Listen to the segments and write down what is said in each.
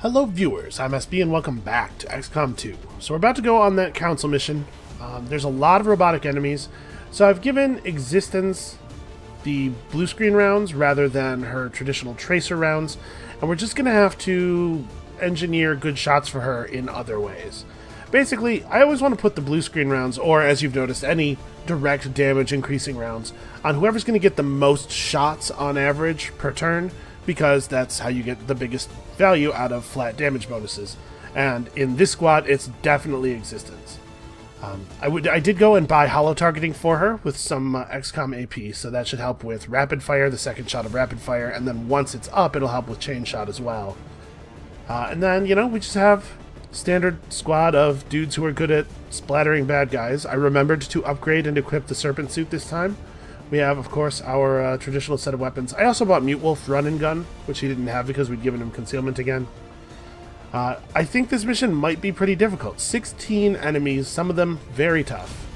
Hello viewers, I'm SB and welcome back to XCOM 2. So we're about to go on that council mission. There's a lot of robotic enemies, so I've given Existence the blue screen rounds rather than her traditional tracer rounds, and we're just going to have to engineer good shots for her in other ways. Basically, I always want to put the blue screen rounds, or as you've noticed, any direct damage increasing rounds, on whoever's going to get the most shots on average per turn, because that's how you get the biggest value out of flat damage bonuses. And in this squad, it's definitely Existence. I did go and buy holo targeting for her with some XCOM AP, so that should help with rapid fire, the second shot of rapid fire, and then once it's up, it'll help with chain shot as well. And then, you know, we just have standard squad of dudes who are good at splattering bad guys. I remembered to upgrade and equip the Serpent Suit this time. We have, of course, our traditional set of weapons. I also bought Mute Wolf Run and Gun, which he didn't have because we'd given him concealment again. I think this mission might be pretty difficult. 16 enemies, some of them very tough.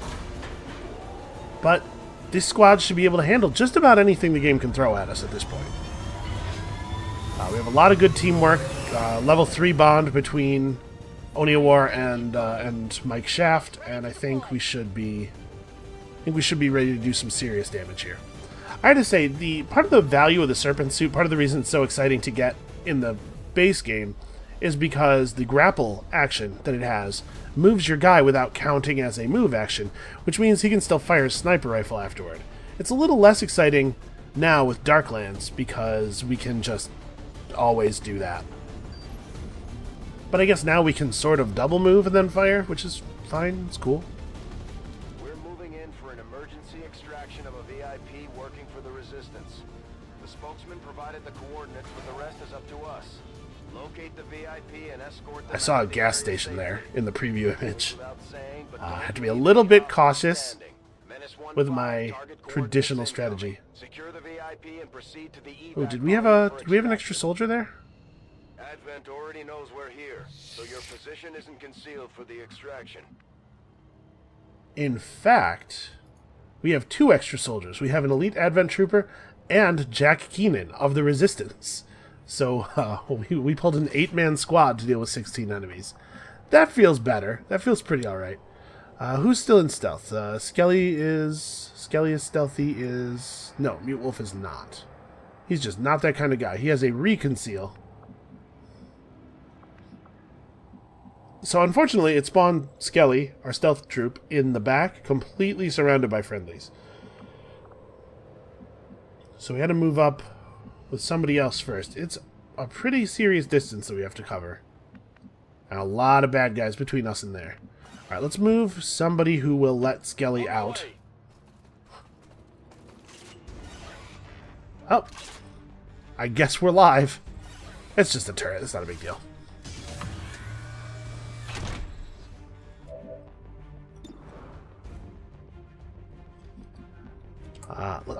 But this squad should be able to handle just about anything the game can throw at us at this point. We have a lot of good teamwork. Level 3 bond between Oniawar and Mike Shaft, and I think we should be ready to do some serious damage here. I had to say, the part of the value of the Serpent Suit, part of the reason it's so exciting to get in the base game, is because the grapple action that it has moves your guy without counting as a move action, which means he can still fire his sniper rifle afterward. It's a little less exciting now with Darklands, because we can just always do that. But I guess now we can sort of double move and then fire, which is fine, it's cool. Extraction of a VIP working for the Resistance. The spokesman provided the coordinates, but the rest is up to us. Locate the VIP and escort them. I saw a gas station there in the preview image. I had to be a little bit cautious with my traditional strategy. Secure the VIP and proceed to the Oh, did we have an extra soldier there? Advent already knows we're here, so your position isn't concealed for the extraction. In fact, we have 2 extra soldiers. We have an elite Advent Trooper and Jack Keenan of the Resistance. So we pulled an 8-man squad to deal with 16 enemies. That feels better. That feels pretty alright. Who's still in stealth? Skelly is stealthy. No, Mute Wolf is not. He's just not that kind of guy. He has a reconceal. So unfortunately, it spawned Skelly, our stealth troop, in the back, completely surrounded by friendlies. So we had to move up with somebody else first. It's a pretty serious distance that we have to cover. And a lot of bad guys between us and there. Alright, let's move somebody who will let Skelly out. Oh. I guess we're live. It's just a turret, it's not a big deal.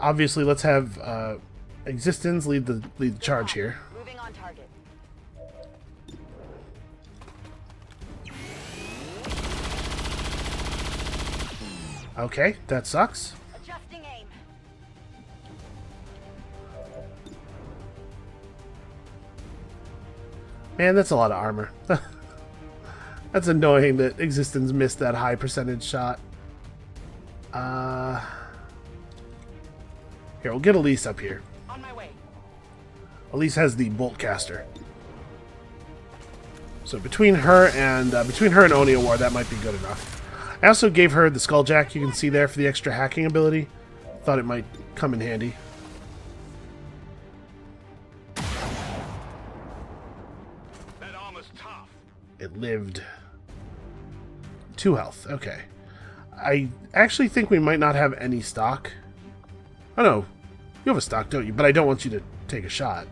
Obviously, let's have Existence lead the charge here. Moving on target. Okay, that sucks. Adjusting aim. Man, that's a lot of armor. That's annoying that Existence missed that high percentage shot. Here, we'll get Elise up here. On my way. Elise has the bolt caster. So between her and Oniawar, that might be good enough. I also gave her the Skulljack you can see there for the extra hacking ability. Thought it might come in handy. That armor's tough. It lived. 2 health. Okay. I actually think we might not have any stock. Oh no, you have a stock, don't you? But I don't want you to take a shot.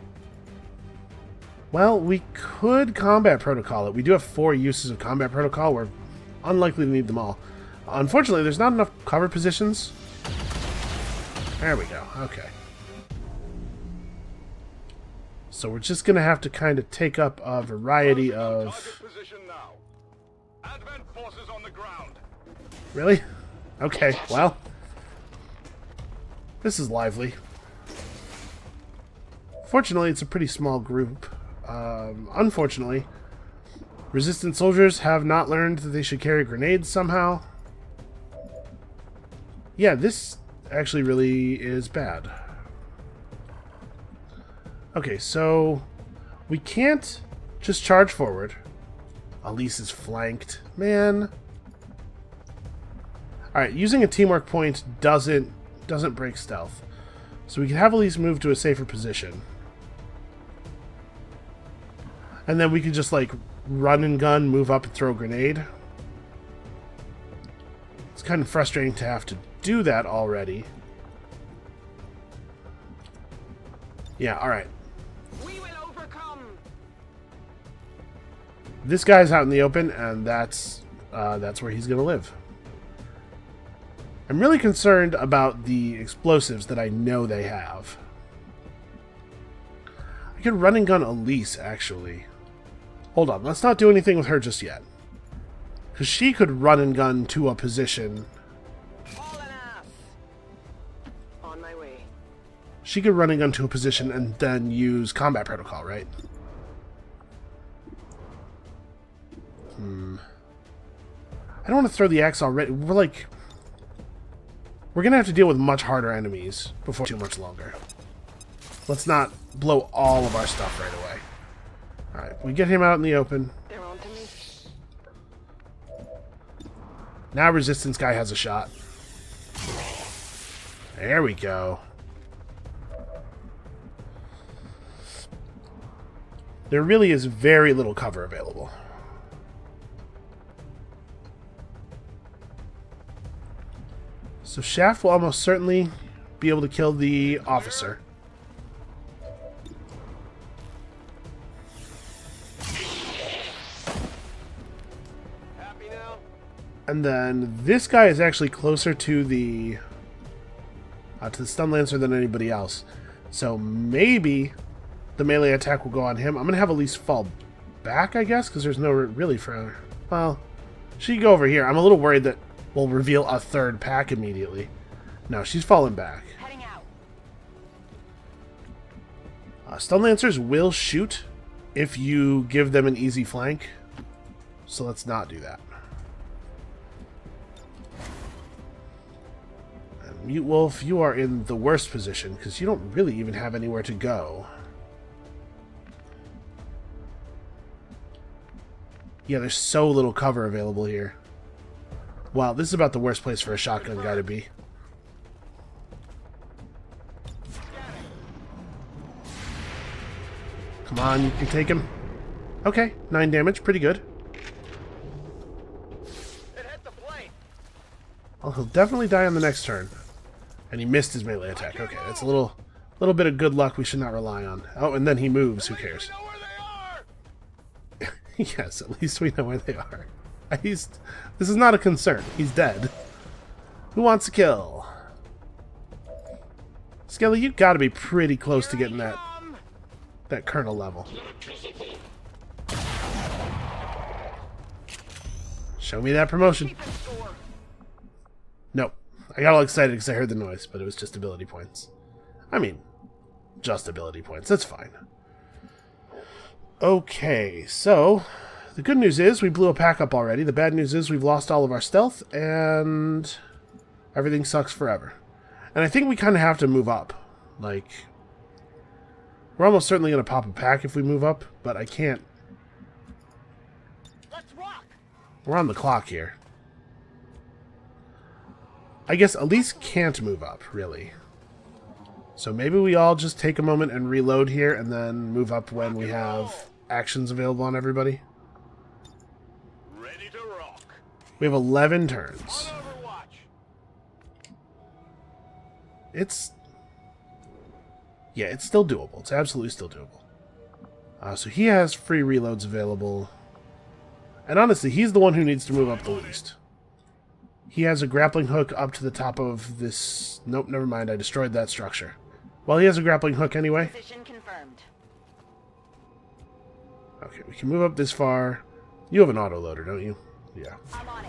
Well, we could combat protocol it. We do have 4 uses of combat protocol. We're unlikely to need them all. Unfortunately, there's not enough cover positions. There we go. Okay. So we're just going to have to kind of take up a variety of... Advent forces on the ground. Really? Okay, well... This is lively. Fortunately, it's a pretty small group Unfortunately, resistant soldiers have not learned that they should carry grenades somehow. Yeah, this actually really is bad. Okay, so we can't just charge forward. Elise is flanked. Man. Alright, using a teamwork point doesn't break stealth. So we can have Elise move to a safer position. And then we could just, like, run and gun, move up and throw a grenade. It's kind of frustrating to have to do that already. Yeah, alright. We will overcome. This guy's out in the open, and that's where he's going to live. I'm really concerned about the explosives that I know they have. I could run and gun Elise, actually. Hold on, let's not do anything with her just yet. Because she could run and gun to a position. On my way. She could run and gun to a position and then use combat protocol, right? I don't want to throw the axe already. We're going to have to deal with much harder enemies before too much longer. Let's not blow all of our stuff right away. Alright, we get him out in the open. They're on to me. Now resistance guy has a shot. There we go. There really is very little cover available. So Shaft will almost certainly be able to kill the officer. Happy now? And then this guy is actually closer to the stun lancer than anybody else. So maybe the melee attack will go on him. I'm going to have Elise fall back, I guess, because there's no really for... Well, she can go over here. I'm a little worried that we'll reveal a third pack immediately. No, she's falling back. Heading out. Stun lancers will shoot if you give them an easy flank. So let's not do that. And Mute Wolf, you are in the worst position because you don't really even have anywhere to go. Yeah, there's so little cover available here. Wow, this is about the worst place for a shotgun guy to be. Come on, you can take him. Okay, 9 damage, pretty good. It hit the plate. Well, he'll definitely die on the next turn. And he missed his melee attack. Okay, that's a little bit of good luck we should not rely on. Oh, and then he moves, who cares? We know where they are. Yes, at least we know where they are. This is not a concern. He's dead. Who wants to kill? Skelly, you gotta be pretty close to getting that colonel level. Show me that promotion. Nope. I got all excited because I heard the noise, but it was just ability points. I mean, just ability points. That's fine. Okay, so the good news is we blew a pack up already. The bad news is we've lost all of our stealth, and everything sucks forever. And I think we kind of have to move up. Like, we're almost certainly going to pop a pack if we move up, but I can't. Let's rock. We're on the clock here. I guess Elise can't move up, really. So maybe we all just take a moment and reload here and then move up when we have actions available on everybody. Ready to rock. We have 11 turns. On Overwatch. Yeah, it's still doable. It's absolutely still doable. So he has free reloads available. And honestly, he's the one who needs to move up the least. He has a grappling hook up to the top of this... Nope, never mind. I destroyed that structure. Well, he has a grappling hook anyway. Position confirmed. Okay, we can move up this far. You have an autoloader, don't you? Yeah. I'm on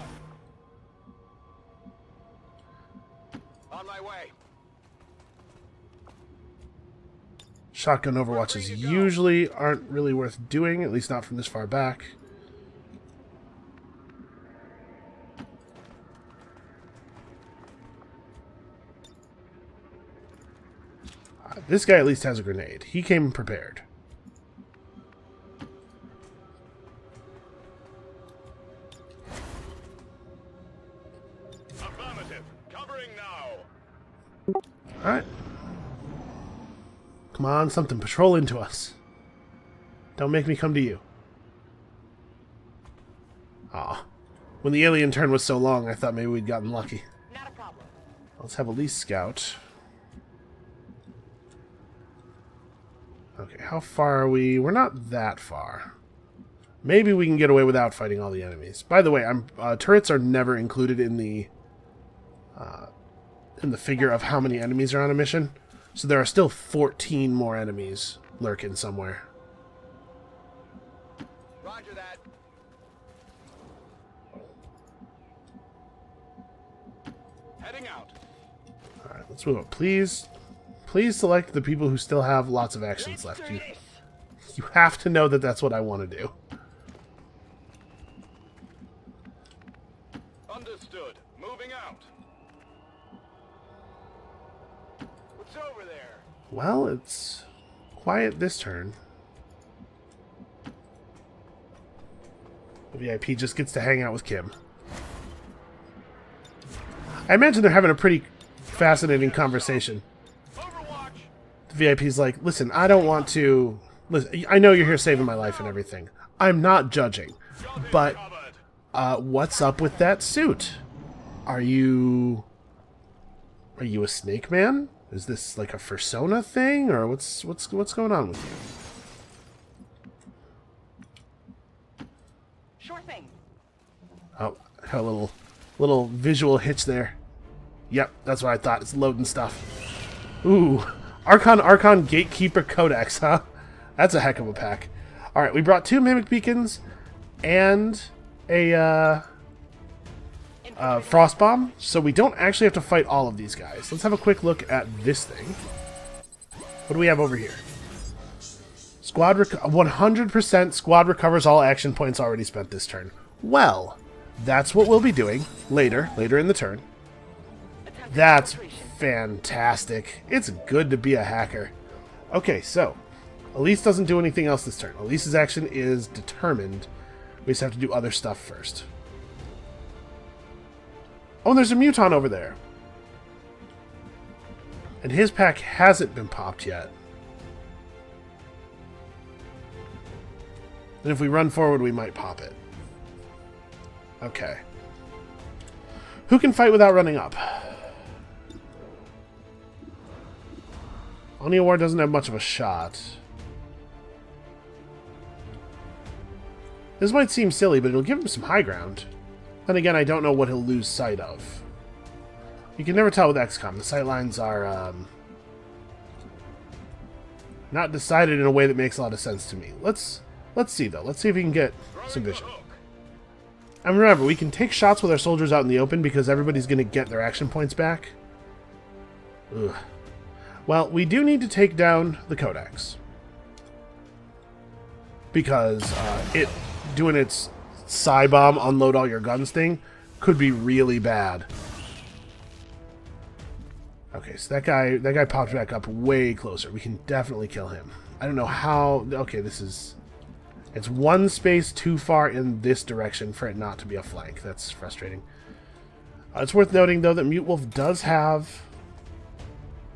it. On my way. Shotgun overwatches usually aren't really worth doing, at least not from this far back. This guy at least has a grenade. He came prepared. Affirmative. Covering now. Alright. Come on, something. Patrol into us. Don't make me come to you. Aw. When the alien turn was so long, I thought maybe we'd gotten lucky. Not a problem. Let's have a least scout. Okay, how far are we? We're not that far. Maybe we can get away without fighting all the enemies. By the way, turrets are never included in the figure of how many enemies are on a mission. So there are still 14 more enemies lurking somewhere. Roger that. Heading out. Alright, let's move up. Please select the people who still have lots of actions left. You have to know that that's what I want to do. Understood. Moving out. What's over there? Well, it's quiet this turn. The VIP just gets to hang out with Kim. I imagine they're having a pretty fascinating conversation. Overwatch. The VIP's like, listen, I don't want to... Listen, I know you're here saving my life and everything. I'm not judging. But, what's up with that suit? Are you a snake man? Is this like a persona thing? Or what's going on with you? Sure thing. Oh, had a little visual hitch there. Yep, that's what I thought. It's loading stuff. Ooh. Archon Gatekeeper Codex, huh? That's a heck of a pack. Alright, we brought 2 Mimic Beacons and a Frost Bomb, so we don't actually have to fight all of these guys. Let's have a quick look at this thing. What do we have over here? 100% squad recovers all action points already spent this turn. Well, that's what we'll be doing later in the turn. That's fantastic. It's good to be a hacker. Okay, so Elise doesn't do anything else this turn. Elise's action is determined. We just have to do other stuff first. Oh, and there's a Muton over there. And his pack hasn't been popped yet. And if we run forward, we might pop it. Okay. Who can fight without running up? Oni War doesn't have much of a shot. This might seem silly, but it'll give him some high ground. Then again, I don't know what he'll lose sight of. You can never tell with XCOM. The sightlines are not decided in a way that makes a lot of sense to me. Let's see, though. Let's see if we can get some vision. And remember, we can take shots with our soldiers out in the open because everybody's going to get their action points back. Ugh. Well, we do need to take down the Codex. Because it doing its Psy Bomb, unload all your guns thing could be really bad. Okay, so that guy popped back up way closer. We can definitely kill him. I don't know how... Okay, it's one space too far in this direction for it not to be a flank. That's frustrating. It's worth noting, though, that Mute Wolf does have...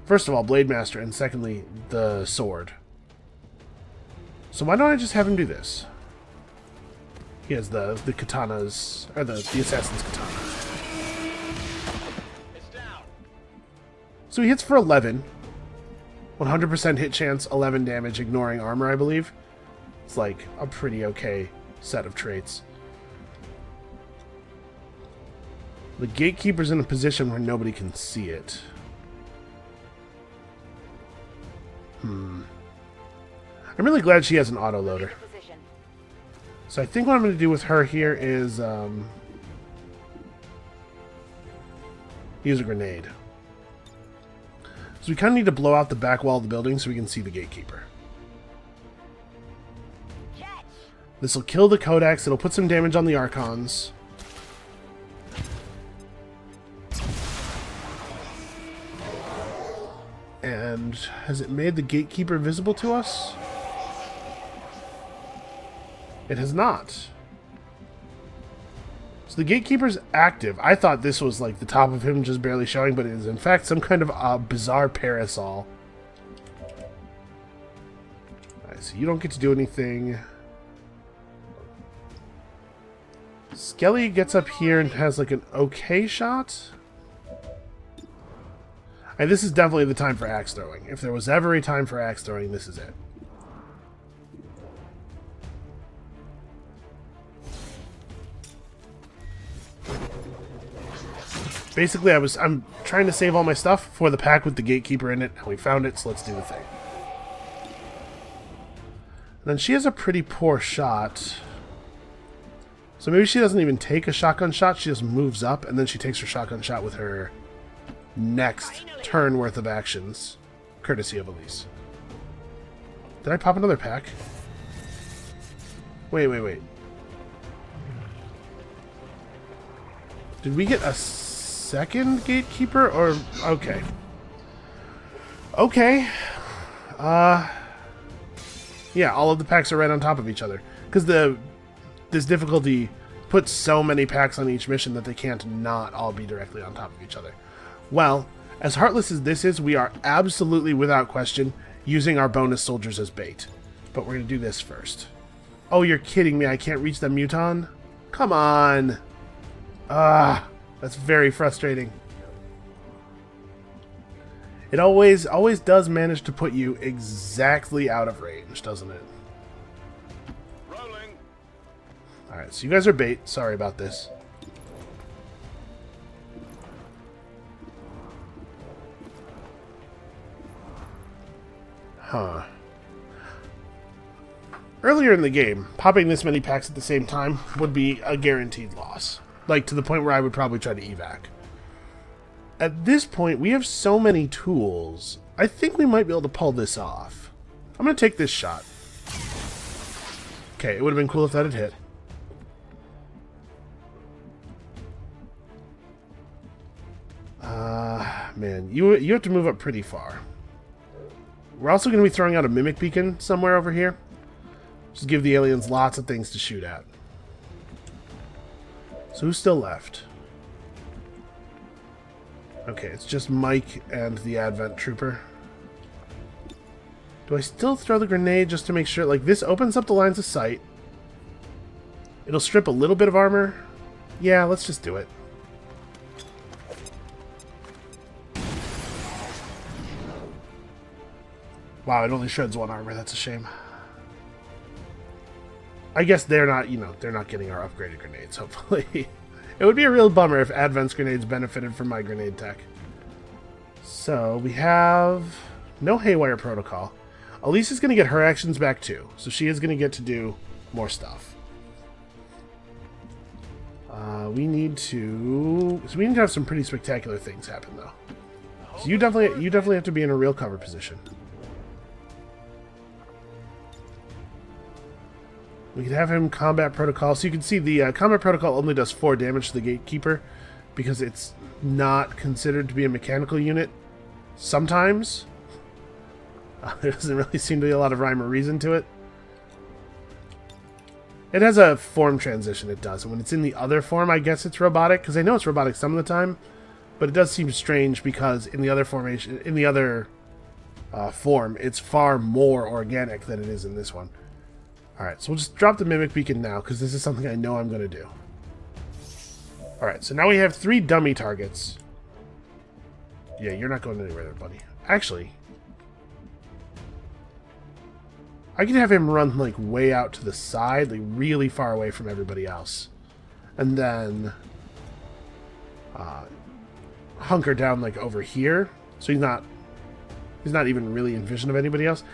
First of all, Blade Master, and secondly, the sword. So why don't I just have him do this? He has the katanas, or the assassin's katana. It's down. So he hits for 11. 100% hit chance, 11 damage, ignoring armor, I believe. It's like a pretty okay set of traits. The Gatekeeper's in a position where nobody can see it. I'm really glad she has an autoloader. So I think what I'm going to do with her here is use a grenade. So we kind of need to blow out the back wall of the building so we can see the gatekeeper. Catch! This will kill the codex. It'll put some damage on the archons. And has it made the gatekeeper visible to us? It has not. So the gatekeeper's active. I thought this was like the top of him just barely showing, but it is in fact some kind of bizarre parasol. Alright, so you don't get to do anything. Skelly gets up here and has like an okay shot. And this is definitely the time for axe throwing. If there was ever a time for axe throwing, this is it. Basically, I'm trying to save all my stuff for the pack with the gatekeeper in it, and we found it, so let's do the thing. And then she has a pretty poor shot. So maybe she doesn't even take a shotgun shot, she just moves up, and then she takes her shotgun shot with her next turn worth of actions. Courtesy of Elise. Did I pop another pack? Wait. Did we get a second gatekeeper? Or... okay. Okay. Yeah, all of the packs are right on top of each other. Because this difficulty puts so many packs on each mission that they can't not all be directly on top of each other. Well, as heartless as this is, we are absolutely, without question, using our bonus soldiers as bait. But we're going to do this first. Oh, you're kidding me. I can't reach the muton? Come on. That's very frustrating. It always does manage to put you exactly out of range, doesn't it? Rolling. Alright, so you guys are bait. Sorry about this. Huh. Earlier in the game, popping this many packs at the same time would be a guaranteed loss. Like, to the point where I would probably try to evac. At this point, we have so many tools. I think we might be able to pull this off. I'm going to take this shot. Okay, it would have been cool if that had hit. Man, you have to move up pretty far. We're also going to be throwing out a mimic beacon somewhere over here. Just give the aliens lots of things to shoot at. So who's still left? Okay, it's just Mike and the Advent Trooper. Do I still throw the grenade just to make sure? Like, this opens up the lines of sight. It'll strip a little bit of armor. Yeah, let's just do it. Wow, it only shreds one armor. That's a shame. I guess they're not, they're not getting our upgraded grenades, hopefully. It would be a real bummer if Advent's grenades benefited from my grenade tech. So, we have no Haywire Protocol. Elise is going to get her actions back too, so she is going to get to do more stuff. We need to have some pretty spectacular things happen, though. So you definitely have to be in a real cover position. We could have him combat protocol. So you can see the combat protocol only does 4 damage to the gatekeeper because it's not considered to be a mechanical unit. Sometimes. There doesn't really seem to be a lot of rhyme or reason to it. It has a form transition, it does. And when it's in the other form, I guess it's robotic. Because I know it's robotic some of the time. But it does seem strange because in the other formation, in the other form, it's far more organic than it is in this one. Alright, so we'll just drop the Mimic Beacon now, because this is something I know I'm going to do. Alright, so now we have 3 dummy targets. Yeah, you're not going anywhere there, buddy. Actually, I could have him run, like, way out to the side, like, really far away from everybody else. And then hunker down, like, over here, so he's not even really in vision of anybody else.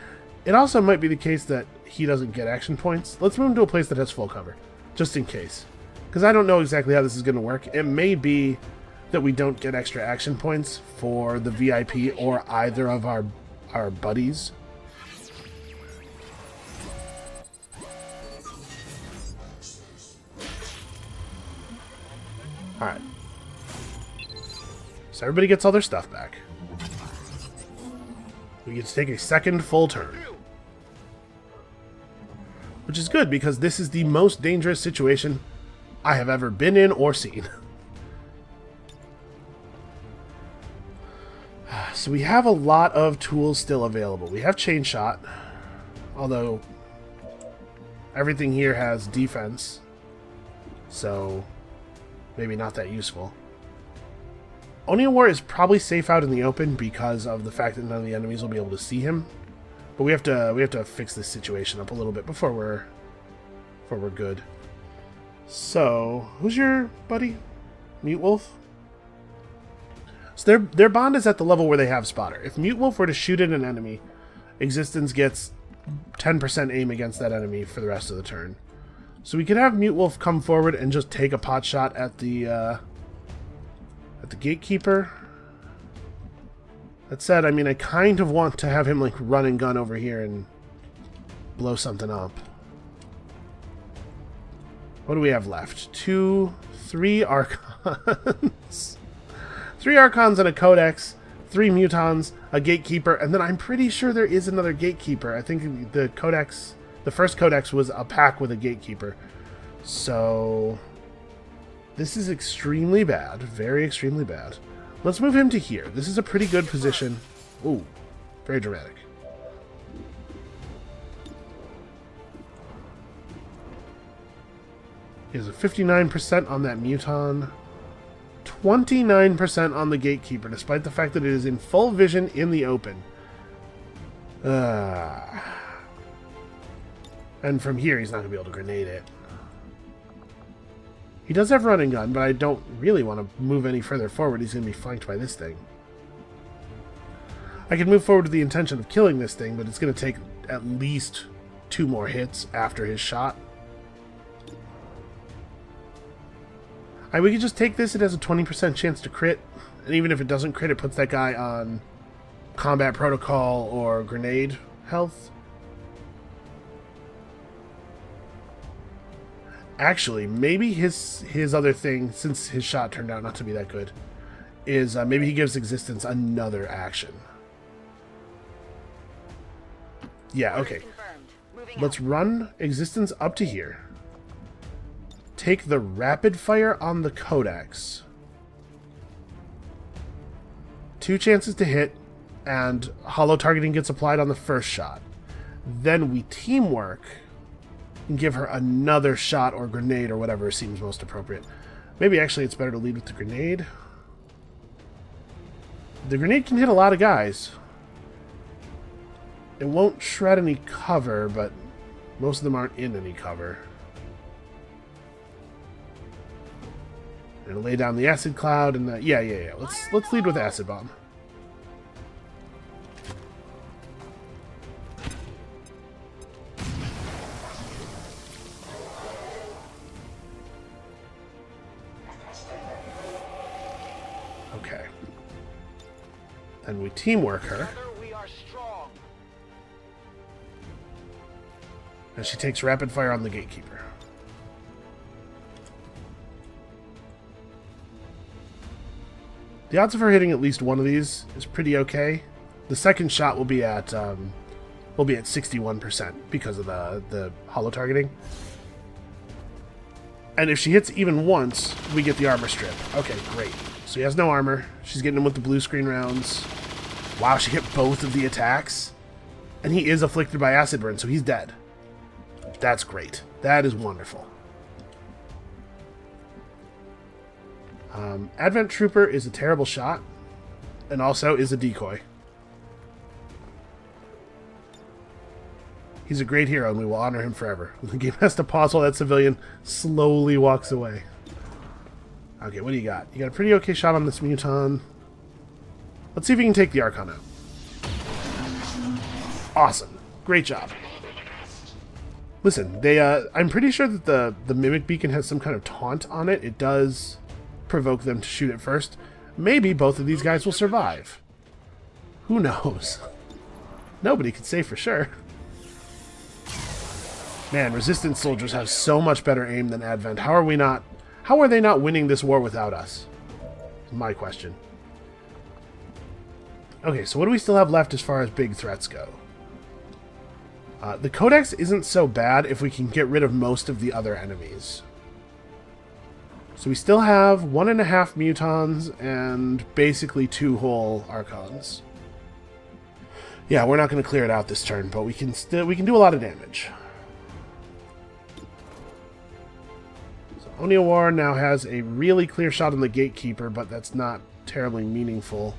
It also might be the case that he doesn't get action points. Let's move him to a place that has full cover, just in case. Because I don't know exactly how this is going to work. It may be that we don't get extra action points for the VIP or either of our buddies. Alright. So everybody gets all their stuff back. We get to take a second full turn. Which is good, because this is the most dangerous situation I have ever been in or seen. So we have a lot of tools still available. We have chain shot, although everything here has defense, so maybe not that useful. Onion War is probably safe out in the open because of the fact that none of the enemies will be able to see him. But we have to fix this situation up a little bit before we're good. So, who's your buddy? Mute Wolf? So their bond is at the level where they have spotter. If Mute Wolf were to shoot at an enemy, Existence gets 10% aim against that enemy for the rest of the turn. So we could have Mute Wolf come forward and just take a pot shot at the Gatekeeper. That said, I mean, I kind of want to have him like run and gun over here and blow something up. What do we have left? 3 Archons. 3 Archons and a Codex, 3 Mutons, a Gatekeeper, and then I'm pretty sure there is another Gatekeeper. I think the Codex, the first Codex was a pack with a Gatekeeper. So this is extremely bad, very extremely bad. Let's move him to here. This is a pretty good position. Ooh, very dramatic. He has a 59% on that Muton. 29% on the Gatekeeper, despite the fact that it is in full vision in the open. And from here, he's not going to be able to grenade it. He does have running gun, but I don't really want to move any further forward. He's going to be flanked by this thing. I can move forward with the intention of killing this thing, but it's going to take at least 2 more hits after his shot. We could just take this. It has a 20% chance to crit. And even if it doesn't crit, it puts that guy on combat protocol or grenade health. Actually, maybe his other thing, since his shot turned out not to be that good, is maybe he gives Existence another action. Yeah, okay. Let's run Existence up to here. Take the rapid fire on the Codex. 2 chances to hit, and hollow targeting gets applied on the first shot. Then we teamwork and give her another shot or grenade or whatever seems most appropriate. Maybe actually it's better to lead with the grenade. The grenade can hit a lot of guys. It won't shred any cover, but most of them aren't in any cover. And lay down the acid cloud and yeah. Let's lead with acid bomb. Okay. Then we teamwork her. And she takes rapid fire on the Gatekeeper. The odds of her hitting at least one of these is pretty okay. The second shot will be at 61% because of the hollow targeting. And if she hits even once, we get the armor strip. Okay, great. So he has no armor. She's getting him with the blue screen rounds. Wow, she hit both of the attacks. And he is afflicted by acid burn, so he's dead. That's great. That is wonderful. Advent Trooper is a terrible shot, and also is a decoy. He's a great hero, and we will honor him forever. The game has to pause while that civilian slowly walks away. Okay, what do you got? You got a pretty okay shot on this Muton. Let's see if we can take the Archon out. Awesome. Great job. Listen, I'm pretty sure that the Mimic Beacon has some kind of taunt on it. It does provoke them to shoot it first, maybe both of these guys will survive. Who knows? Nobody can say for sure. Man, Resistance soldiers have so much better aim than Advent. How are they not winning this war without us? Is my question. Okay, so what do we still have left as far as big threats go? The Codex isn't so bad if we can get rid of most of the other enemies. So we still have 1.5 Mutons and basically 2 whole Archons. Yeah, we're not going to clear it out this turn, but we can do a lot of damage. So Oniawar now has a really clear shot on the Gatekeeper, but that's not terribly meaningful.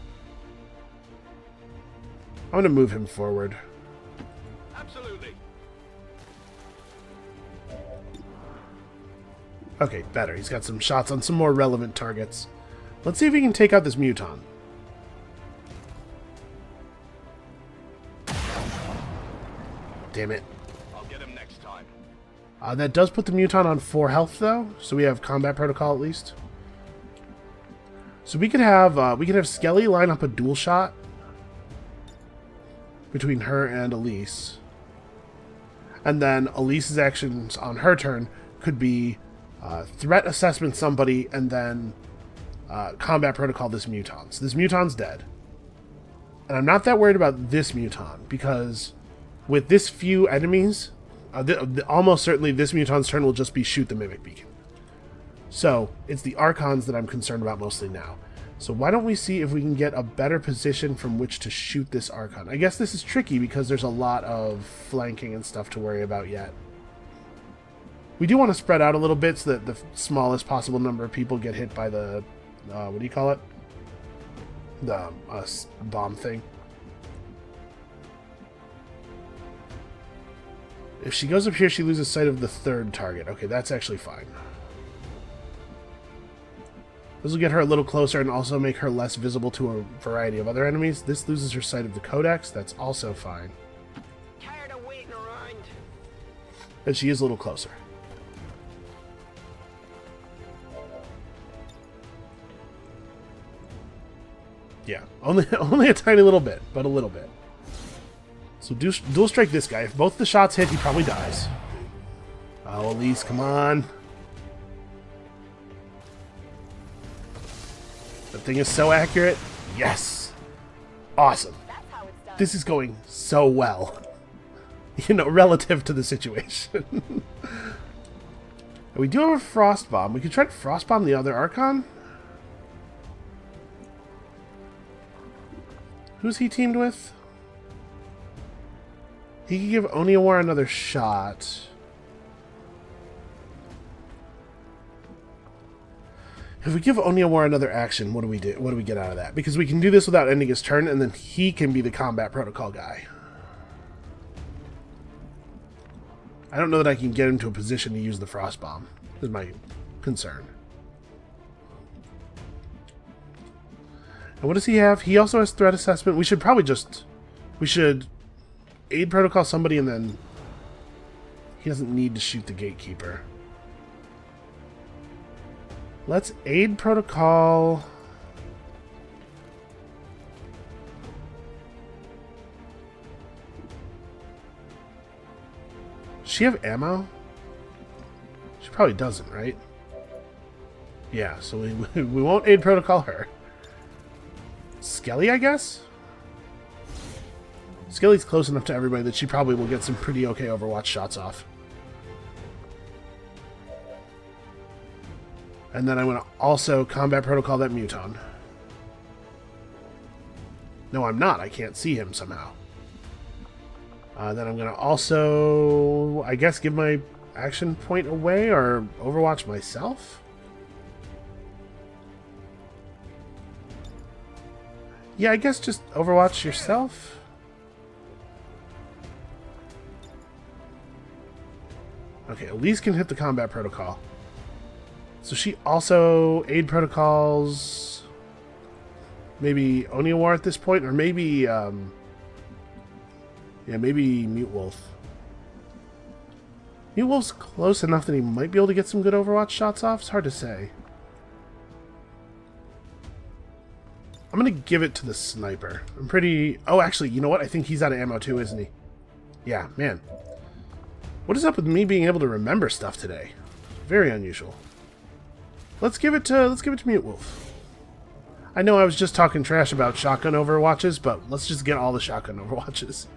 I'm going to move him forward. Absolutely. Okay, better. He's got some shots on some more relevant targets. Let's see if we can take out this Muton. Damn it. I'll get him next time. That does put the Muton on 4 health, though, so we have combat protocol at least. So we could have Skelly line up a dual shot between her and Elise. And then Elise's actions on her turn could be threat assessment somebody and then combat protocol this Muton. So this Muton's dead. And I'm not that worried about this Muton because with this few enemies, almost certainly this Muton's turn will just be shoot the Mimic Beacon. So it's the Archons that I'm concerned about mostly now. So why don't we see if we can get a better position from which to shoot this Archon. I guess this is tricky because there's a lot of flanking and stuff to worry about yet. We do want to spread out a little bit so that the smallest possible number of people get hit by the, what do you call it? The bomb thing. If she goes up here, she loses sight of the 3rd target. Okay, that's actually fine. This will get her a little closer and also make her less visible to a variety of other enemies. This loses her sight of the Codex. That's also fine. Tired of waiting around. And she is a little closer. Yeah, only a tiny little bit, but a little bit. So dual strike this guy. If both the shots hit, he probably dies. Oh, Elise, come on. That thing is so accurate. Yes. Awesome. That's how it's done. This is going so well. You know, relative to the situation. We do have a Frost Bomb. We could try to Frost Bomb the other Archon. Who's he teamed with? He could give Oniawar another shot. If we give Oniawar another action, what do we do? What do we get out of that? Because we can do this without ending his turn, and then he can be the combat protocol guy. I don't know that I can get him to a position to use the Frost Bomb, is my concern. And what does he have? He also has threat assessment. We should probably just... We should aid protocol somebody and then... He doesn't need to shoot the Gatekeeper. Let's aid protocol... Does she have ammo? She probably doesn't, right? Yeah, so we won't aid protocol her. Skelly, I guess? Skelly's close enough to everybody that she probably will get some pretty okay Overwatch shots off. And then I'm going to also combat protocol that Muton. No, I'm not. I can't see him somehow. Then I'm going to also, I guess, give my action point away or Overwatch myself? Yeah, I guess just Overwatch yourself. Okay, Elise can hit the combat protocol. So she also aid protocols maybe Oniawar at this point, or maybe yeah, maybe Mute Wolf. Mute Wolf's close enough that he might be able to get some good Overwatch shots off. It's hard to say. I'm going to give it to the sniper. I'm pretty... Oh, actually, you know what? I think he's out of ammo too, isn't he? Yeah, man. What is up with me being able to remember stuff today? Very unusual. Let's give it to Mute Wolf. I know I was just talking trash about shotgun overwatches, but let's just get all the shotgun overwatches.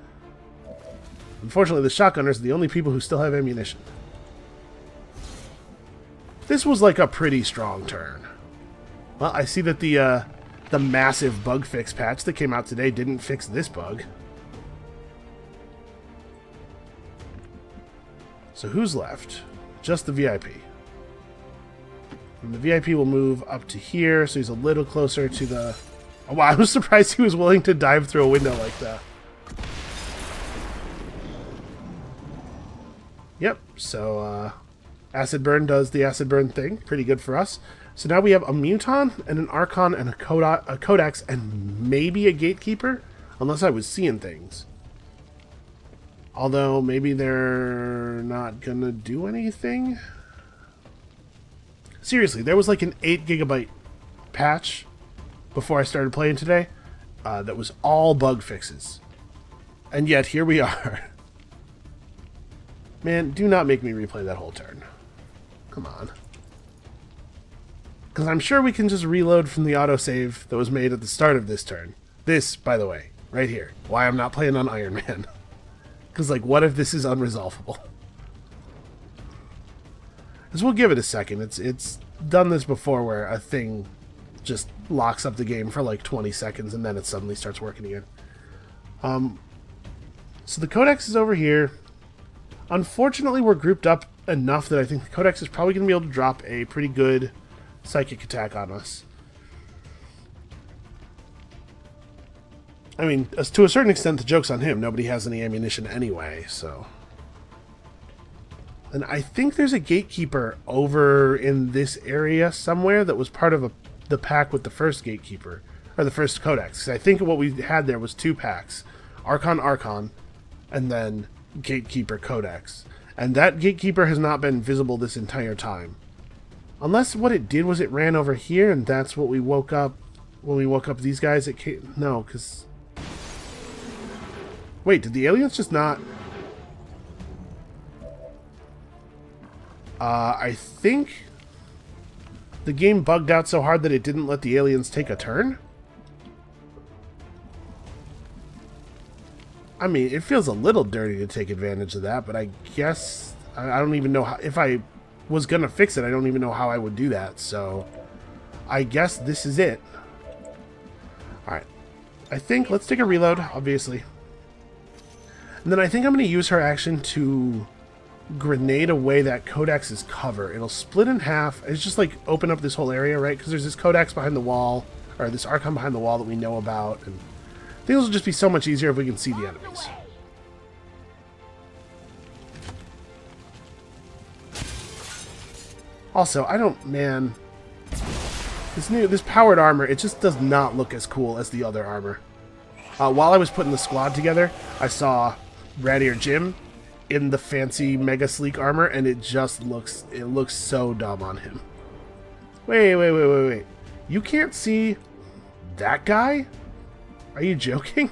Unfortunately, the shotgunners are the only people who still have ammunition. This was like a pretty strong turn. Well, I see that the massive bug fix patch that came out today didn't fix this bug. So who's left? Just the VIP. And the VIP will move up to here, so he's a little closer to the... Oh, wow, I was surprised he was willing to dive through a window like that. Yep, so Acid Burn does the Acid Burn thing. Pretty good for us. So now we have a Muton and an Archon and a Codex and maybe a Gatekeeper? Unless I was seeing things. Although, maybe they're not gonna do anything? Seriously, there was like an 8 GB patch before I started playing today that was all bug fixes. And yet, here we are. Man, do not make me replay that whole turn. Come on. Because I'm sure we can just reload from the autosave that was made at the start of this turn. This, by the way, right here. Why I'm not playing on Iron Man. Because, like, what if this is unresolvable? Because we'll give it a second. It's done this before where a thing just locks up the game for like 20 seconds and then it suddenly starts working again. So the Codex is over here. Unfortunately, we're grouped up enough that I think the Codex is probably going to be able to drop a pretty good psychic attack on us. I mean, to a certain extent, the joke's on him. Nobody has any ammunition anyway, so... And I think there's a Gatekeeper over in this area somewhere that was part of the pack with the first Gatekeeper, or the first Codex. 'Cause I think what we had there was 2 packs. Archon, and then Gatekeeper Codex. And that Gatekeeper has not been visible this entire time. Unless what it did was it ran over here, and that's what we woke up... When we woke up these guys, it came... No, because... Wait, did the aliens just not... I think the game bugged out so hard that it didn't let the aliens take a turn? I mean, it feels a little dirty to take advantage of that, but I guess... I don't even know how... If I was gonna fix it, I don't even know how I would do that, so... I guess this is it. Alright. I think... Let's take a reload, obviously. And then I think I'm going to use her action to grenade away that Codex's cover. It'll split in half. It's just like open up this whole area, right? Because there's this Codex behind the wall, or this Archon behind the wall that we know about. And things will just be so much easier if we can see the enemies. Also, I don't... Man... This powered armor, it just does not look as cool as the other armor. While I was putting the squad together, I saw Radier Jim in the fancy mega sleek armor, and it just looks... It looks so dumb on him. Wait. You can't see that guy? Are you joking?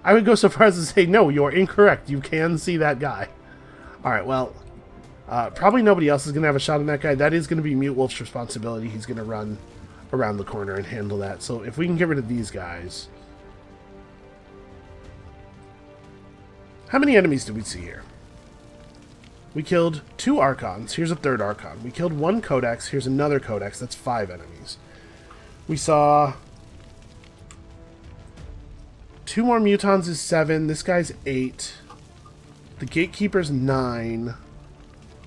I would go so far as to say, no, you're incorrect. You can see that guy. Alright, well... probably nobody else is going to have a shot on that guy. That is going to be Mute Wolf's responsibility. He's going to run around the corner and handle that. So if we can get rid of these guys... How many enemies did we see here? We killed 2 Archons. Here's a 3rd Archon. We killed 1 Codex. Here's another Codex. That's 5 enemies. We saw... 2 more Mutons is 7. This guy's 8. The Gatekeeper's 9.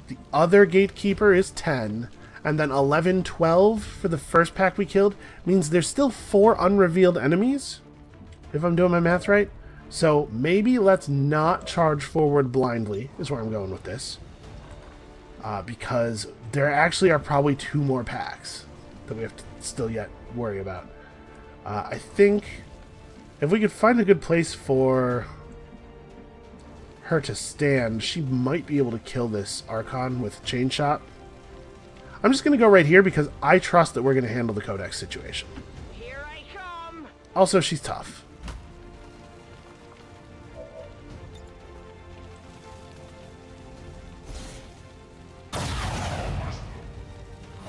The other Gatekeeper is 10. And then 11, 12 for the first pack we killed. Means there's still 4 unrevealed enemies. If I'm doing my math right. So maybe let's not charge forward blindly, is where I'm going with this. Because there actually are probably 2 more packs that we have to still yet worry about. I think if we could find a good place for her to stand, she might be able to kill this Archon with Chain Shot. I'm just going to go right here because I trust that we're going to handle the Codex situation. Here I come. Also, she's tough.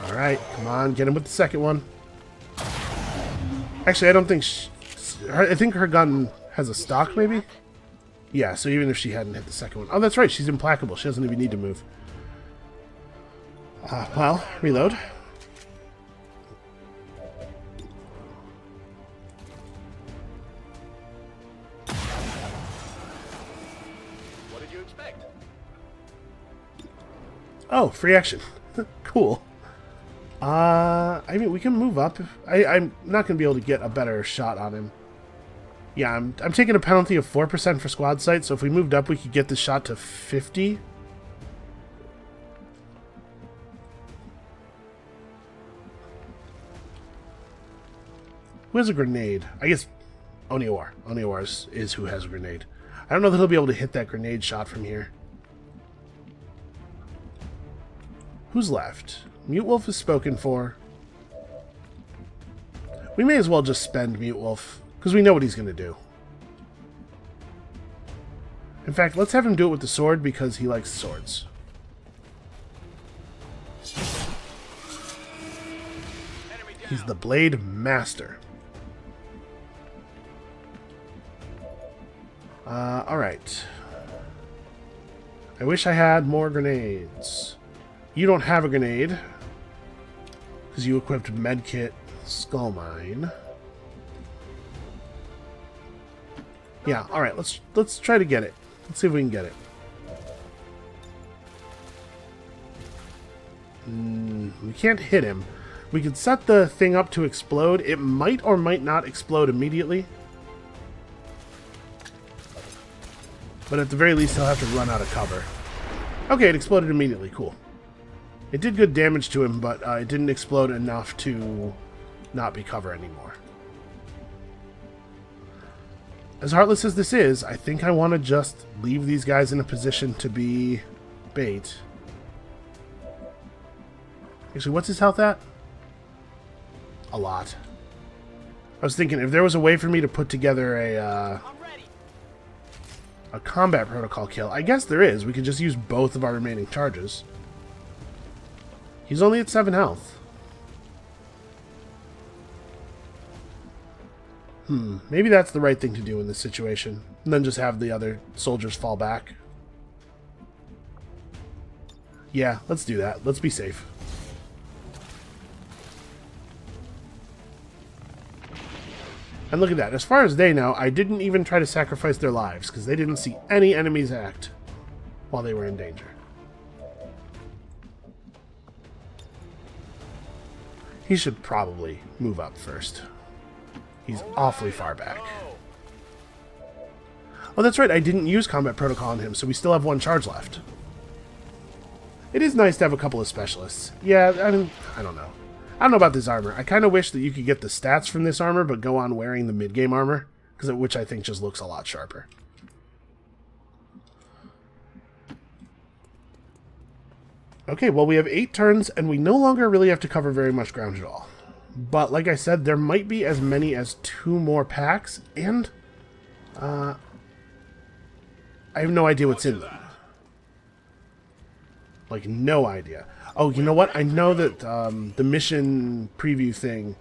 Alright, come on, get him with the second one. Actually, I don't think I think her gun has a stock, maybe? Yeah, so even if she hadn't hit the second one. Oh, that's right, she's implacable. She doesn't even need to move. Well, reload. What did you expect? Oh, free action. Cool. I mean, we can move up. I'm not going to be able to get a better shot on him. Yeah, I'm taking a penalty of 4% for squad sight, so if we moved up, we could get the shot to 50. Who has a grenade? I guess Oniwar. Oniwar is who has a grenade. I don't know that he'll be able to hit that grenade shot from here. Who's left? Mute Wolf is spoken for. We may as well just spend Mute Wolf, because we know what he's going to do. In fact, let's have him do it with the sword, because he likes swords. He's the Blade Master. Alright. I wish I had more grenades. You don't have a grenade, because you equipped Medkit Skull Mine. Yeah, alright, let's try to get it. Let's see if we can get it. We can't hit him. We could set the thing up to explode. It might or might not explode immediately. But at the very least, he'll have to run out of cover. Okay, it exploded immediately. Cool. It did good damage to him, but it didn't explode enough to not be cover anymore. As heartless as this is, I think I want to just leave these guys in a position to be bait. Actually, what's his health at? A lot. I was thinking, if there was a way for me to put together a combat protocol kill, I guess there is. We could just use both of our remaining charges. He's only at 7 health. Maybe that's the right thing to do in this situation. And then just have the other soldiers fall back. Yeah, let's do that. Let's be safe. And look at that. As far as they know, I didn't even try to sacrifice their lives, because they didn't see any enemies act while they were in danger. He should probably move up first. He's awfully far back. Oh, that's right. I didn't use combat protocol on him, so we still have 1 charge left. It is nice to have a couple of specialists. Yeah, I don't know. I don't know about this armor. I kind of wish that you could get the stats from this armor, but go on wearing the mid-game armor, which I think just looks a lot sharper. Okay, well, we have 8 turns, and we no longer really have to cover very much ground at all. But, like I said, there might be as many as 2 more packs, and I have no idea what's in them. Like, no idea. Oh, you know what? I know that the mission preview thing,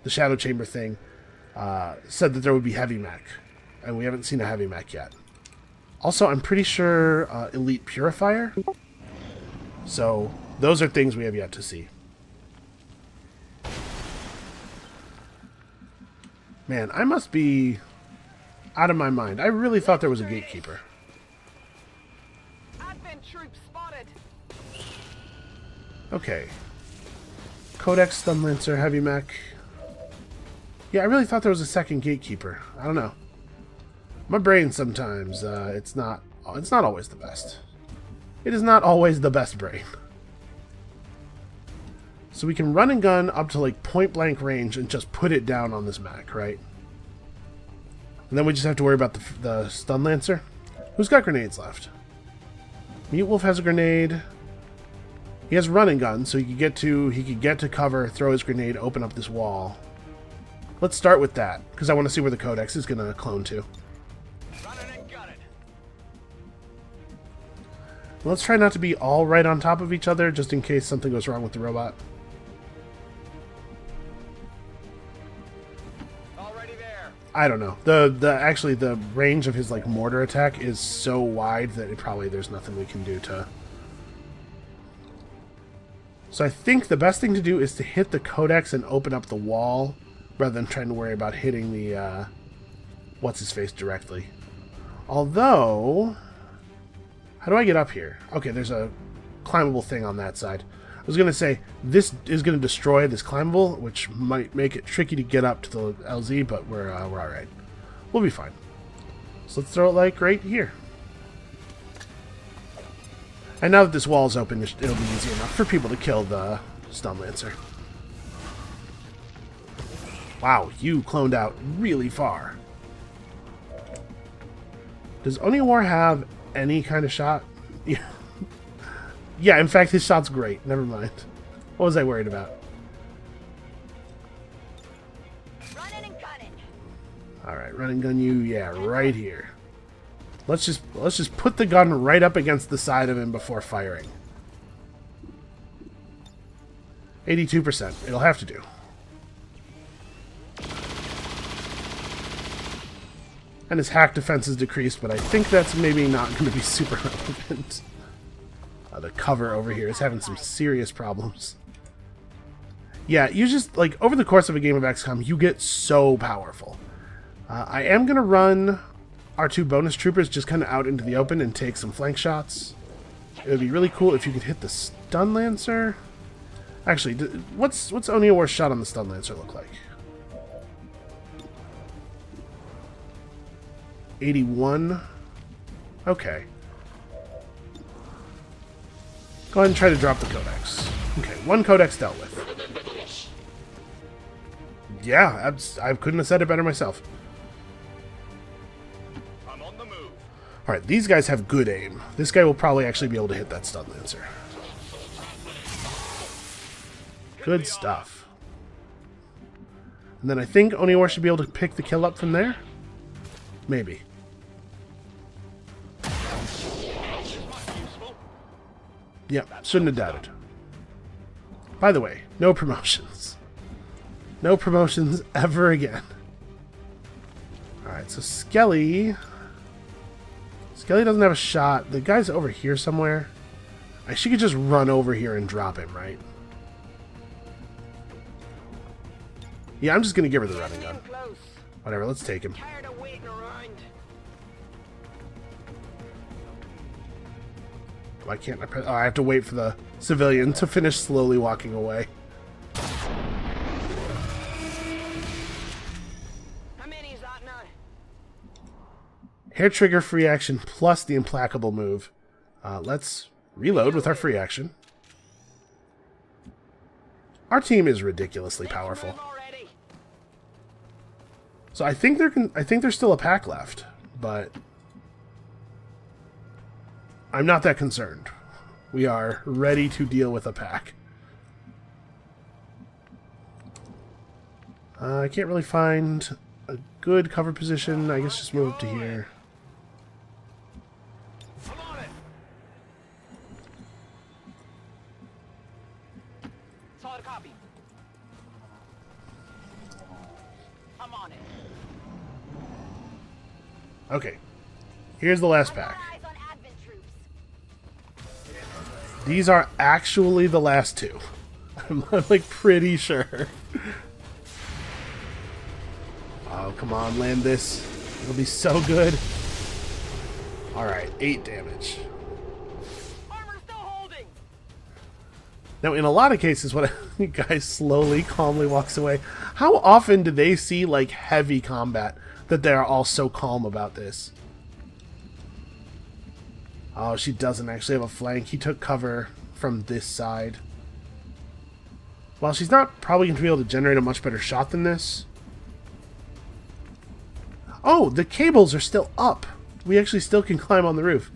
the Shadow Chamber thing, said that there would be heavy mech, and we haven't seen a heavy mech yet. Also, I'm pretty sure Elite Purifier. So, those are things we have yet to see. Man, I must be out of my mind. I really thought there was a gatekeeper. Advent troops spotted. Okay. Codex, Stun Lancer, Heavy Mech. Yeah, I really thought there was a second gatekeeper. I don't know. My brain sometimes, it's not always the best. It is not always the best brain. So we can run and gun up to like point blank range and just put it down on this mech, right? And then we just have to worry about the Stun Lancer. Who's got grenades left? Mute Wolf has a grenade. He has running guns, so he could get to cover, throw his grenade, open up this wall. Let's start with that, because I want to see where the Codex is going to clone to. Running and gunning. Let's try not to be all right on top of each other, just in case something goes wrong with the robot. Already there. I don't know. Actually, the range of his, like, mortar attack is so wide that there's nothing we can do to... So I think the best thing to do is to hit the Codex and open up the wall, rather than trying to worry about hitting the, what's-his-face directly. Although... How do I get up here? Okay, there's a climbable thing on that side. I was going to say, this is going to destroy this climbable, which might make it tricky to get up to the LZ, but we're alright. We'll be fine. So let's throw it, like, right here. And now that this wall is open, it'll be easy enough for people to kill the Stun Lancer. Wow, you cloned out really far. Does Oniwar have any kind of shot? Yeah. Yeah, in fact, his shot's great. Never mind. What was I worried about? Running and gunning. Alright, run and gun you, yeah, right here. Let's just put the gun right up against the side of him before firing. 82%. It'll have to do. And his hack defense is decreased, but I think that's maybe not going to be super relevant. The cover over here is having some serious problems. Yeah, you just, like, over the course of a game of XCOM, you get so powerful. I am going to run our 2 bonus troopers just kind of out into the open and take some flank shots. It would be really cool if you could hit the Stun Lancer. Actually, what's Oniwar's shot on the Stun Lancer look like? 81. Okay. Go ahead and try to drop the Codex. Okay, 1 Codex dealt with. Yeah, I couldn't have said it better myself. I'm on the move. Alright, these guys have good aim. This guy will probably actually be able to hit that Stun Lancer. Good stuff. And then I think Oniwar should be able to pick the kill up from there? Maybe. Yep, shouldn't have doubted. By the way, no promotions. No promotions ever again. Alright, so Skelly doesn't have a shot. The guy's over here somewhere. She could just run over here and drop him, right? Yeah, I'm just going to give her the running gun. Whatever, let's take him. Tired of waiting around. Why can't I press... Oh, I have to wait for the civilian to finish slowly walking away. How many is that now? Hair trigger free action plus the implacable move. Let's reload with our free action. Our team is ridiculously powerful. Move already. So I think there's still a pack left, but I'm not that concerned. We are ready to deal with a pack. I can't really find a good cover position. I guess just move up to here. I'm on it. Solid copy. I'm on it. Okay. Here's the last pack. Eyes on advent troops. These are actually the last 2. I'm like pretty sure. Oh, come on, land this. It'll be so good. Alright, 8 damage. Armor still holding. Now, in a lot of cases, when a guy slowly, calmly walks away, how often do they see, like, heavy combat that they are all so calm about this? Oh, she doesn't actually have a flank. He took cover from this side. While she's not probably going to be able to generate a much better shot than this. Oh, the cables are still up. We actually still can climb on the roof.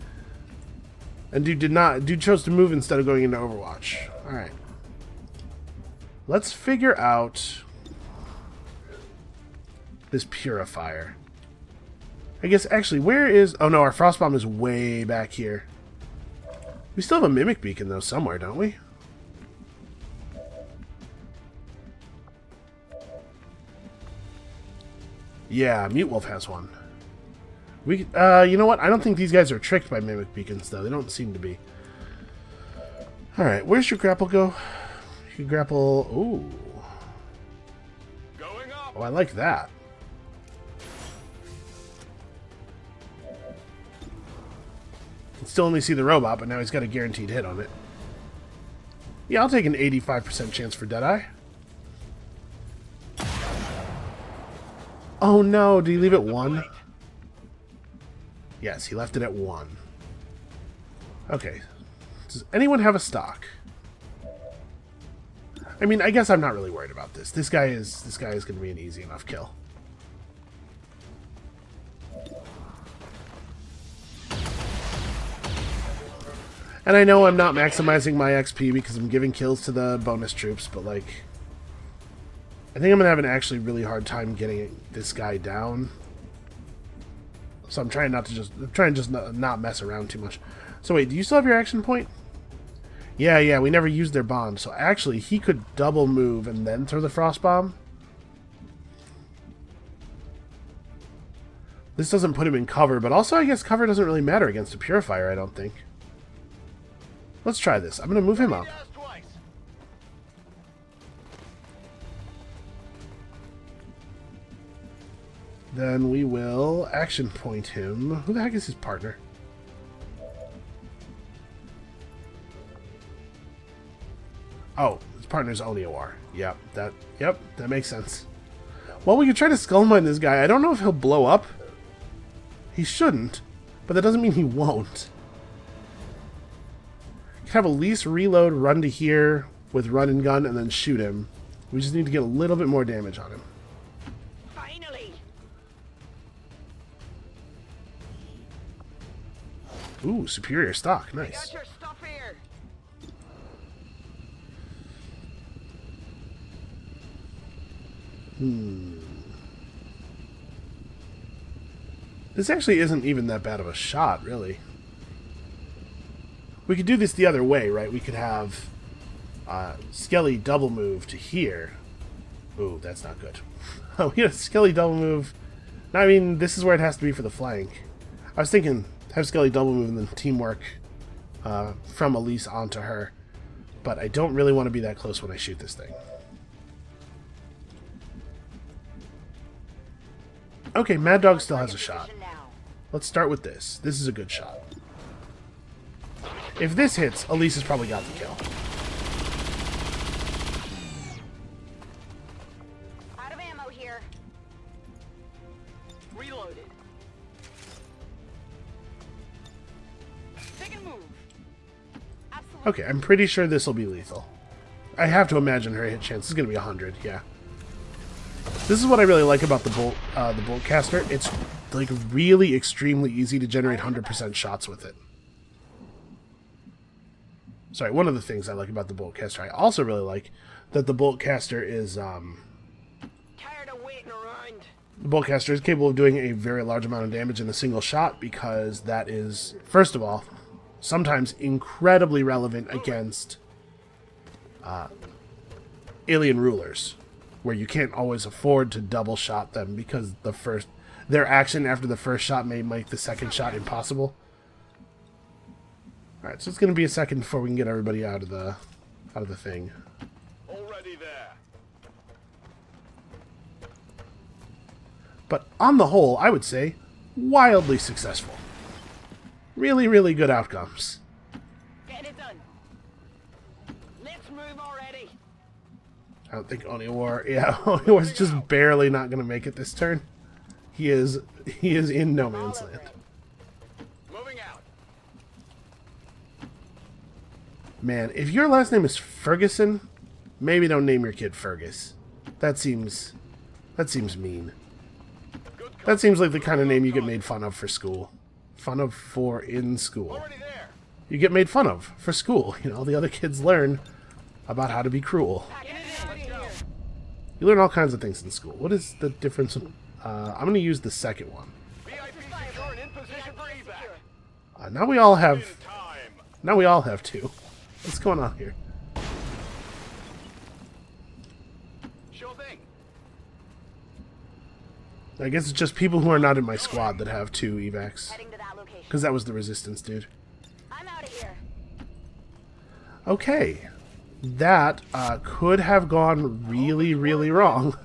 And dude chose to move instead of going into Overwatch. Alright. Let's figure out this purifier. I guess, actually, where is... Oh no, our frost bomb is way back here. We still have a mimic beacon, though, somewhere, don't we? Yeah, Mute Wolf has one. We, you know what? I don't think these guys are tricked by mimic beacons, though. They don't seem to be. Alright, where's your grapple go? You grapple... Ooh. Going up. Oh, I like that. Can still only see the robot, but now he's got a guaranteed hit on it. Yeah, I'll take an 85% chance for Deadeye. Oh no, did he leave it 1? Yes, he left it at 1. Okay. Does anyone have a stock? I mean, I guess I'm not really worried about this. This guy is going to be an easy enough kill. And I know I'm not maximizing my XP because I'm giving kills to the bonus troops, but like, I think I'm gonna have an actually really hard time getting this guy down. So I'm trying not mess around too much. So wait, do you still have your action point? Yeah, we never used their bond. So actually, he could double move and then throw the frost bomb. This doesn't put him in cover, but also I guess cover doesn't really matter against a purifier, I don't think. Let's try this. I'm going to move him up. Then we will action point him. Who the heck is his partner? Oh, his partner's Oniawar. Yep, that makes sense. Well, we could try to skull mine this guy. I don't know if he'll blow up. He shouldn't, but that doesn't mean he won't. Have Elise reload, run to here with run and gun, and then shoot him. We just need to get a little bit more damage on him. Finally. Ooh, superior stock. We Nice. got your stuff here. This actually isn't even that bad of a shot, really. We could do this the other way, right? We could have Skelly double move to here. Ooh, that's not good. Oh, we had a Skelly double move. I mean, this is where it has to be for the flank. I was thinking have Skelly double move and then teamwork from Elise onto her. But I don't really want to be that close when I shoot this thing. Okay, Mad Dog still has a shot. Let's start with this. This is a good shot. If this hits, Elise has probably got the kill. Out of ammo here. Reloaded. Take a move. Absolutely. Okay, I'm pretty sure this will be lethal. I have to imagine her hit chance is going to be 100, yeah. This is what I really like about the bolt caster. It's like really extremely easy to generate 100% shots with it. Sorry, one of the things I like about the bolt caster. I also really like that the bolt caster is Tired of waiting around. the bolt caster is capable of doing a very large amount of damage in a single shot because that is, first of all, sometimes incredibly relevant against alien rulers, where you can't always afford to double shot them because their action after the first shot may make the second shot impossible. All right, so it's going to be a second before we can get everybody out of the thing. Already there. But on the whole, I would say wildly successful. Really, really good outcomes. Getting it done. Let's move already. I don't think Oniawar... Yeah, Oniawar's just barely not going to make it this turn. He is in no man's land. Moving out. Man, if your last name is Ferguson, maybe don't name your kid Fergus. That seems mean. That seems like the kind of name you get made fun of for school. In school. Already there. you get made fun of for school. You know, the other kids learn about how to be cruel. You learn all kinds of things in school. What is the difference? I'm going to use the second one. Now we all have. Now we all have two. What's going on here? Sure thing. I guess it's just people who are not in my squad that have two evacs. Heading to that location. Because that was the resistance dude. I'm out of here. Okay. That could have gone really, really wrong.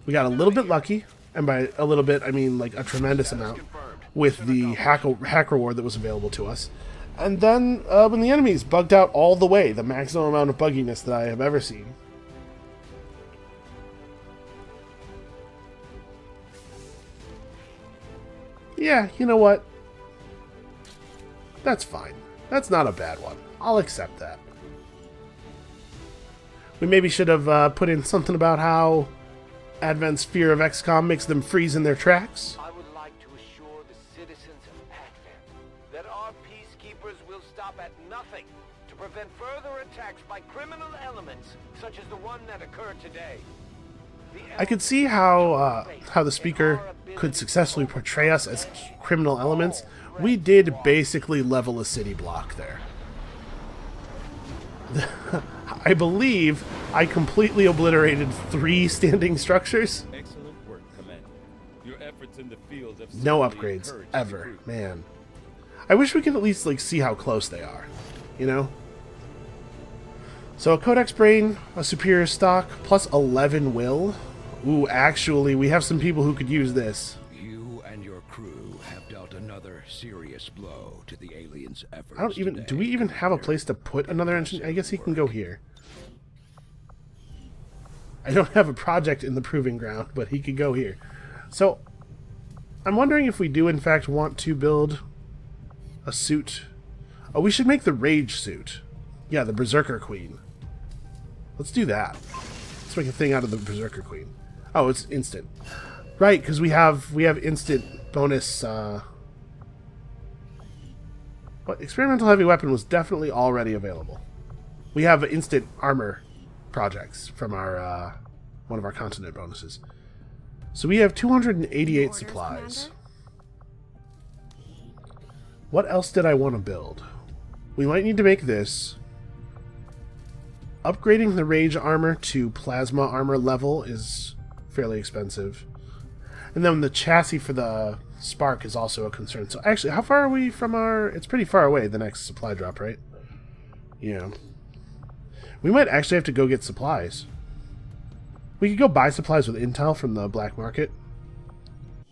We got a little bit lucky. And by a little bit, I mean like a tremendous amount. With the hack reward that was available to us. And then when the enemies bugged out all the way, the maximum amount of bugginess that I have ever seen. Yeah, you know what? That's fine. That's not a bad one. I'll accept that. We maybe should have put in something about how Advent's fear of XCOM makes them freeze in their tracks. I would like to assure the citizens of Advent that our peacekeepers will stop at nothing to prevent further attacks by criminal elements such as the one that occurred today. I could see how the speaker could successfully portray us as criminal elements. We did basically level a city block there. I believe I completely obliterated 3 standing structures. Excellent work, Commander. Your efforts in the field have No certainly upgrades, encouraged ever. recruits. Man. I wish we could at least like see how close they are. You know? So a Codex Brain, a superior stock, plus 11 will. Ooh, actually, we have some people who could use this. You and your crew have dealt another serious blow to the aliens' efforts. I don't even... today, Do we even have a Commander. place to put another engine? I guess he can go here. I don't have a project in the Proving Ground, but he could go here. So, I'm wondering if we do in fact want to build a suit. Oh, we should make the Rage suit. Yeah, the Berserker Queen. Let's do that. Let's make a thing out of the Berserker Queen. Oh, it's instant. Right, because we have instant bonus. What experimental heavy weapon was definitely already available. We have instant armor projects from our one of our continent bonuses. So we have 288 Orders, supplies. Commander? What else did I want to build? We might need to make this. Upgrading the rage armor to plasma armor level is fairly expensive. And then the chassis for the spark is also a concern. So actually, how far are we from our... It's pretty far away, the next supply drop, right? Yeah. We might actually have to go get supplies. We could go buy supplies with intel from the black market.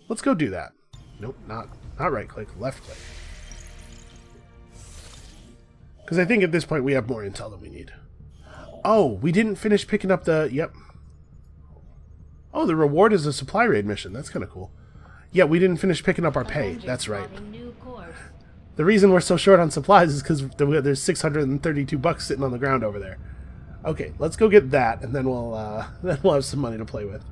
Let's go do that. Nope, not right click, left click. Because I think at this point we have more intel than we need. Oh, we didn't finish picking up the... Yep. Oh, the reward is a supply raid mission. That's kind of cool. Yeah, we didn't finish picking up our pay. That's right. The reason we're so short on supplies is because there's 632 bucks sitting on the ground over there. Okay, let's go get that, and then we'll have some money to play with.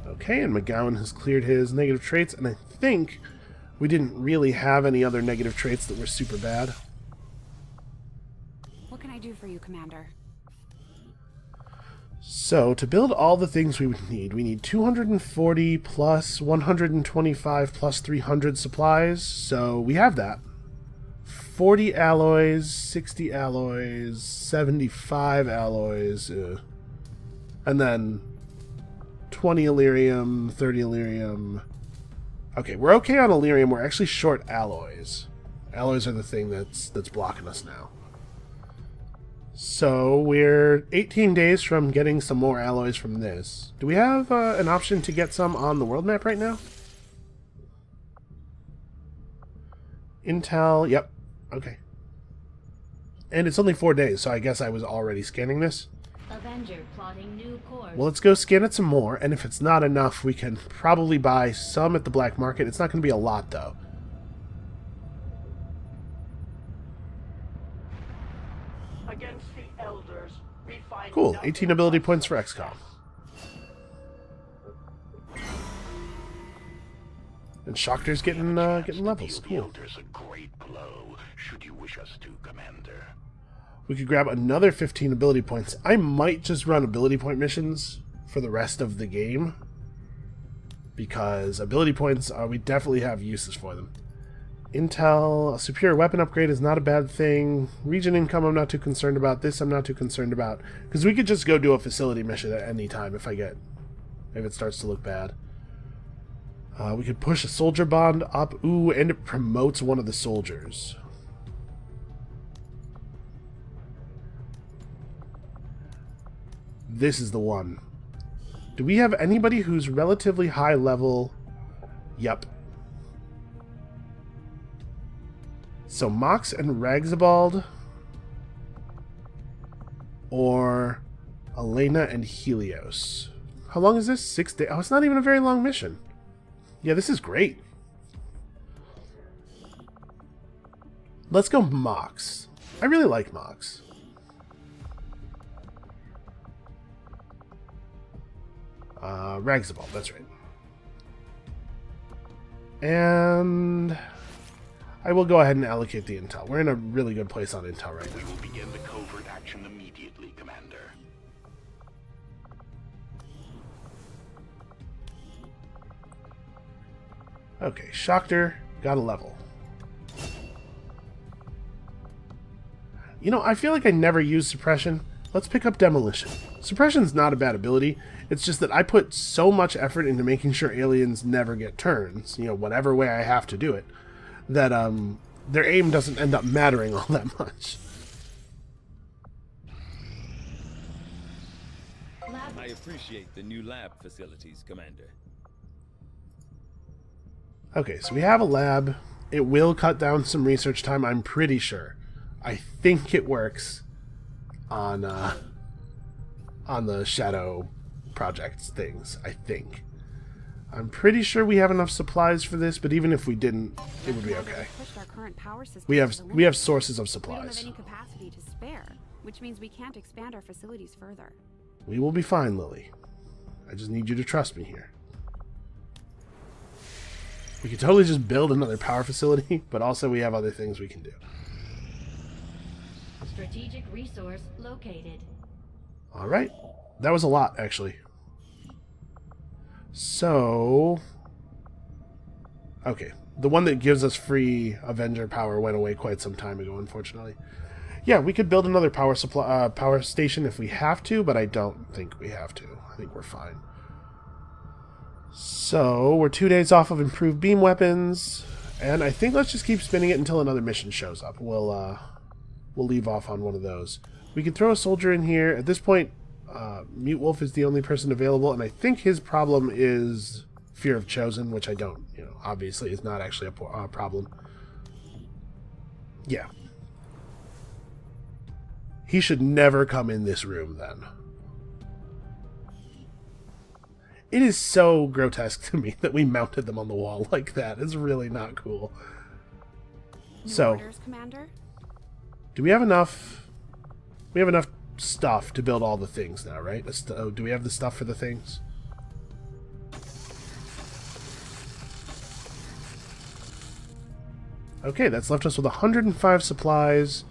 Okay, and McGowan has cleared his negative traits, and I think we didn't really have any other negative traits that were super bad. What can I do for you, Commander? So, to build all the things we would need, we need 240 plus 125 plus 300 supplies. So, we have that. 40 alloys, 60 alloys, 75 alloys, and then 20 Illyrium, 30 Illyrium. Okay, we're okay on Illyrium. We're actually short alloys. Alloys are the thing that's blocking us now. So we're 18 days from getting some more alloys from this. Do we have an option to get some on the world map right now? Intel, yep. Okay. And it's only 4 days, so I guess I was already scanning this. Avenger plotting new course. Well, let's go scan it some more, and if it's not enough, we can probably buy some at the black market. It's not going to be a lot, though. Against the elders, we find Cool, nothing 18 ability but points for XCOM. And Schachter's getting levels. Cool. Elders a great blow, should you wish us to, Commander. We could grab another 15 ability points. I might just run ability point missions for the rest of the game, because ability points, we definitely have uses for them. Intel, a superior weapon upgrade is not a bad thing. Region income I'm not too concerned about. This I'm not too concerned about, because we could just go do a facility mission at any time if it starts to look bad. We could push a soldier bond up. Ooh, and it promotes one of the soldiers. This is the one. Do we have anybody who's relatively high level? Yep. So Mox and Ragsabald, or Elena and Helios. How long is this? 6 days? Oh, it's not even a very long mission. Yeah, this is great. Let's go Mox. I really like Mox. Ragsabald, that's right. And I will go ahead and allocate the intel. We're in a really good place on intel right now. We will begin the covert action immediately, Commander. Okay, Schachter got a level. You know, I feel like I never use suppression. Let's pick up demolition. Suppression's not a bad ability. It's just that I put so much effort into making sure aliens never get turns, you know, whatever way I have to do it, that their aim doesn't end up mattering all that much. I appreciate the new lab facilities, Commander. Okay, so we have a lab. It will cut down some research time, I'm pretty sure. I think it works on the Shadow Projects things, I think. I'm pretty sure we have enough supplies for this, but even if we didn't, it would be okay. We have sources of We don't supplies. have any capacity to spare, which means we can't expand our facilities further. We will be fine, Lily. I just need you to trust me here. We could totally just build another power facility, but also we have other things we can do. Strategic resource located. Alright. That was a lot, actually. So... okay. The one that gives us free Avenger power went away quite some time ago, unfortunately. Yeah, we could build another power station if we have to, but I don't think we have to. I think we're fine. So, we're 2 days off of improved beam weapons, and I think let's just keep spinning it until another mission shows up. We'll leave off on one of those. We can throw a soldier in here. At this point, Mute Wolf is the only person available, and I think his problem is fear of Chosen, which I don't, obviously is not actually a problem. Yeah. He should never come in this room, then. It is so grotesque to me that we mounted them on the wall like that. It's really not cool. No orders, Commander? Do we have enough? We have enough stuff to build all the things now, right? Do we have the stuff for the things? Okay, that's left us with 105 supplies.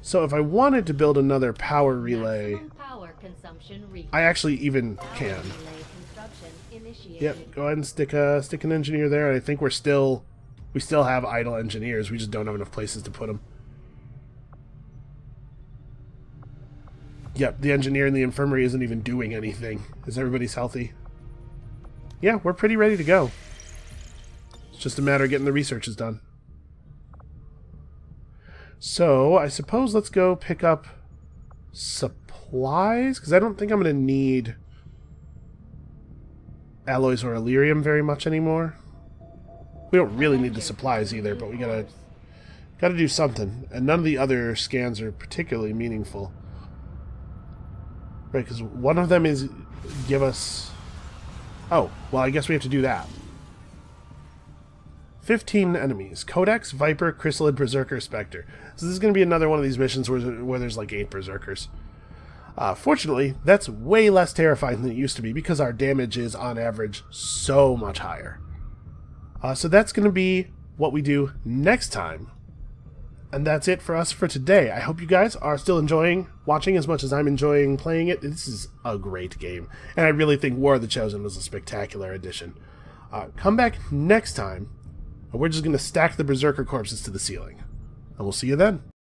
So if I wanted to build another power relay, Power consumption reached. I actually even can. Relay construction initiated. Yep, go ahead and stick an engineer there. I think we still have idle engineers. We just don't have enough places to put them. Yep, the engineer in the infirmary isn't even doing anything. Is everybody's healthy? Yeah, we're pretty ready to go. It's just a matter of getting the researches done. So, I suppose let's go pick up supplies, because I don't think I'm going to need alloys or Illyrium very much anymore. We don't really need the supplies either, but we gotta do something. And none of the other scans are particularly meaningful. Right, because one of them is give us... oh, well, I guess we have to do that. 15 enemies. Codex, Viper, Chrysalid, Berserker, Spectre. So this is going to be another one of these missions where there's like 8 Berserkers. Fortunately, that's way less terrifying than it used to be because our damage is, on average, so much higher. So that's going to be what we do next time. And that's it for us for today. I hope you guys are still enjoying watching as much as I'm enjoying playing it. This is a great game. And I really think War of the Chosen was a spectacular addition. Come back next time, and we're just going to stack the Berserker corpses to the ceiling. And we'll see you then.